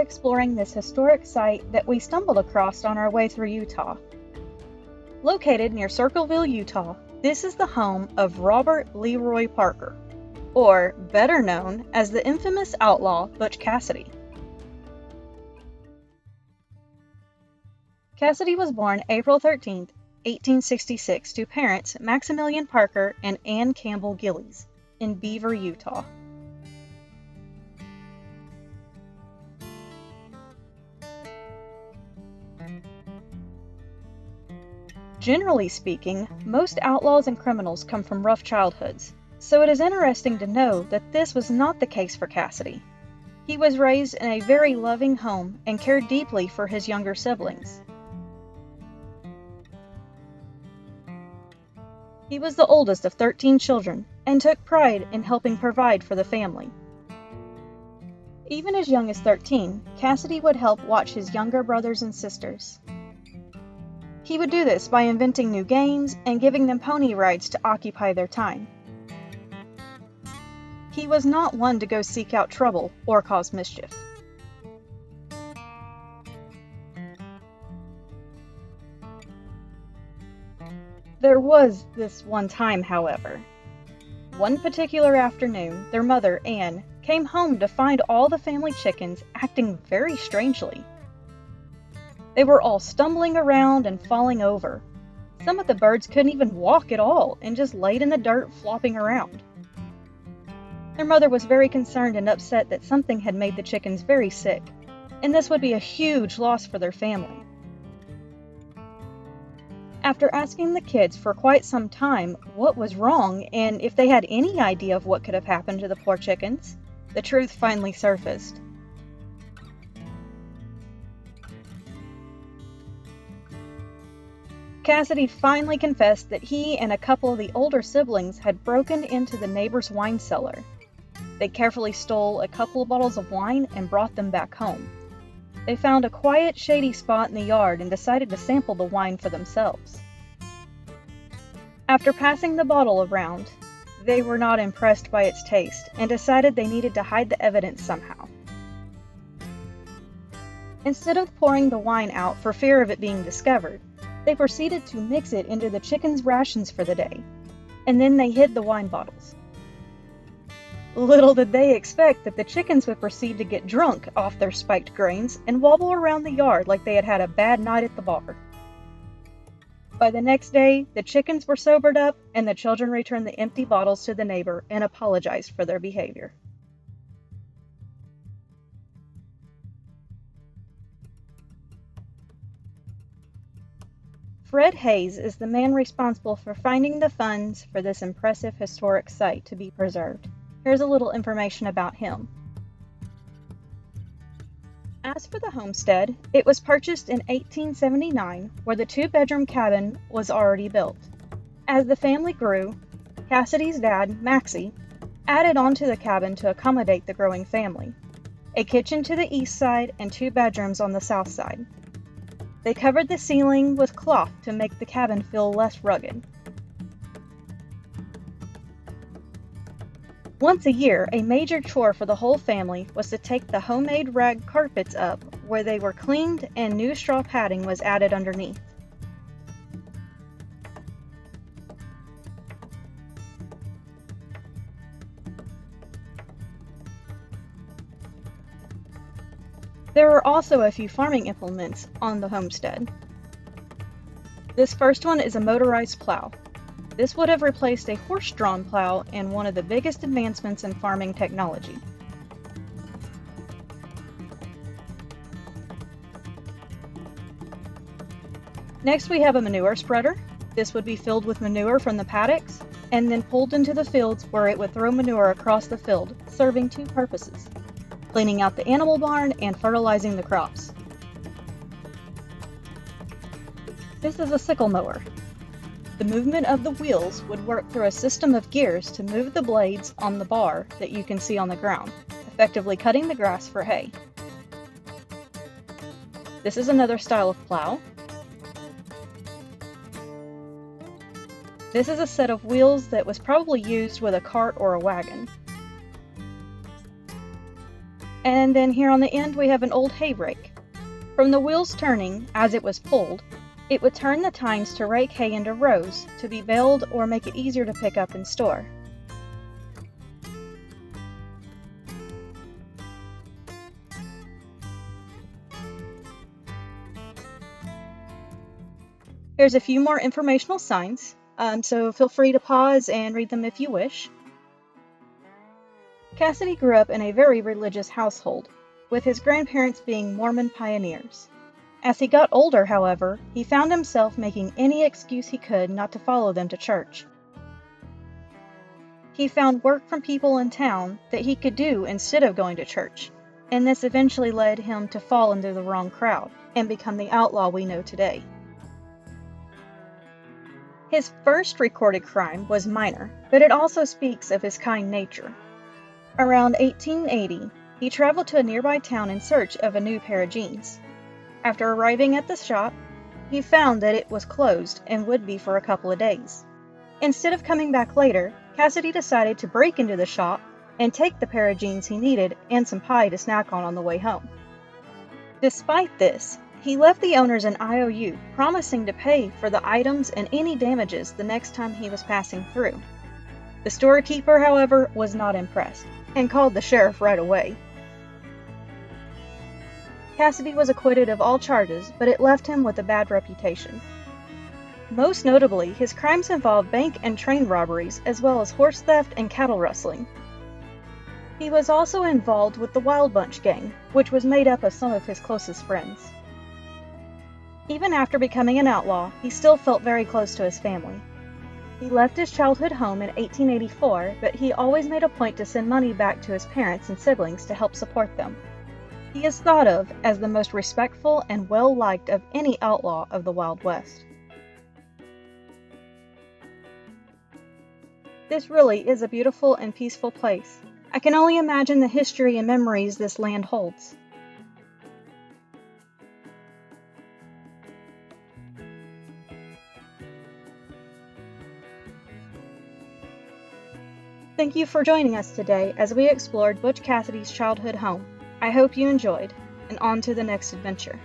exploring this historic site that we stumbled across on our way through Utah. Located near Circleville, Utah, this is the home of Robert Leroy Parker, or better known as the infamous outlaw Butch Cassidy. Cassidy was born April 13, 1866 to parents Maximilian Parker and Ann Campbell Gillies in Beaver, Utah. Generally speaking, most outlaws and criminals come from rough childhoods, so it is interesting to know that this was not the case for Cassidy. He was raised in a very loving home and cared deeply for his younger siblings. He was the oldest of 13 children and took pride in helping provide for the family. Even as young as 13, Cassidy would help watch his younger brothers and sisters. He would do this by inventing new games and giving them pony rides to occupy their time. He was not one to go seek out trouble or cause mischief. There was this one time, however. One particular afternoon, their mother, Anne, came home to find all the family chickens acting very strangely. They were all stumbling around and falling over. Some of the birds couldn't even walk at all and just laid in the dirt flopping around. Their mother was very concerned and upset that something had made the chickens very sick, and this would be a huge loss for their family. After asking the kids for quite some time what was wrong and if they had any idea of what could have happened to the poor chickens, the truth finally surfaced. Cassidy finally confessed that he and a couple of the older siblings had broken into the neighbor's wine cellar. They carefully stole a couple of bottles of wine and brought them back home. They found a quiet, shady spot in the yard and decided to sample the wine for themselves. After passing the bottle around, they were not impressed by its taste and decided they needed to hide the evidence somehow. Instead of pouring the wine out for fear of it being discovered, they proceeded to mix it into the chickens' rations for the day, and then they hid the wine bottles. Little did they expect that the chickens would proceed to get drunk off their spiked grains and wobble around the yard like they had had a bad night at the bar. By the next day, the chickens were sobered up, and the children returned the empty bottles to the neighbor and apologized for their behavior. Fred Hayes is the man responsible for finding the funds for this impressive historic site to be preserved. Here's a little information about him. As for the homestead, it was purchased in 1879, where the two-bedroom cabin was already built. As the family grew, Cassidy's dad, Maxie, added onto the cabin to accommodate the growing family, a kitchen to the east side and 2 bedrooms on the south side. They covered the ceiling with cloth to make the cabin feel less rugged. Once a year, a major chore for the whole family was to take the homemade rag carpets up, where they were cleaned and new straw padding was added underneath. There are also a few farming implements on the homestead. This first one is a motorized plow. This would have replaced a horse-drawn plow and one of the biggest advancements in farming technology. Next we have a manure spreader. This would be filled with manure from the paddocks and then pulled into the fields where it would throw manure across the field, serving 2 purposes: cleaning out the animal barn and fertilizing the crops. This is a sickle mower. The movement of the wheels would work through a system of gears to move the blades on the bar that you can see on the ground, effectively cutting the grass for hay. This is another style of plow. This is a set of wheels that was probably used with a cart or a wagon. And then here on the end we have an old hay rake. From the wheels turning as it was pulled, it would turn the tines to rake hay into rows to be baled or make it easier to pick up and store. Here's a few more informational signs, so feel free to pause and read them if you wish. Cassidy grew up in a very religious household, with his grandparents being Mormon pioneers. As he got older, however, he found himself making any excuse he could not to follow them to church. He found work from people in town that he could do instead of going to church, and this eventually led him to fall into the wrong crowd and become the outlaw we know today. His first recorded crime was minor, but it also speaks of his kind nature. Around 1880, he traveled to a nearby town in search of a new pair of jeans. After arriving at the shop, he found that it was closed and would be for a couple of days. Instead of coming back later, Cassidy decided to break into the shop and take the pair of jeans he needed and some pie to snack on the way home. Despite this, he left the owners an IOU, promising to pay for the items and any damages the next time he was passing through. The storekeeper, however, was not impressed, and called the sheriff right away. Cassidy was acquitted of all charges, but it left him with a bad reputation. Most notably, his crimes involved bank and train robberies, as well as horse theft and cattle rustling. He was also involved with the Wild Bunch gang, which was made up of some of his closest friends. Even after becoming an outlaw, he still felt very close to his family. He left his childhood home in 1884, but he always made a point to send money back to his parents and siblings to help support them. He is thought of as the most respectful and well-liked of any outlaw of the Wild West. This really is a beautiful and peaceful place. I can only imagine the history and memories this land holds. Thank you for joining us today as we explored Butch Cassidy's childhood home. I hope you enjoyed, and on to the next adventure.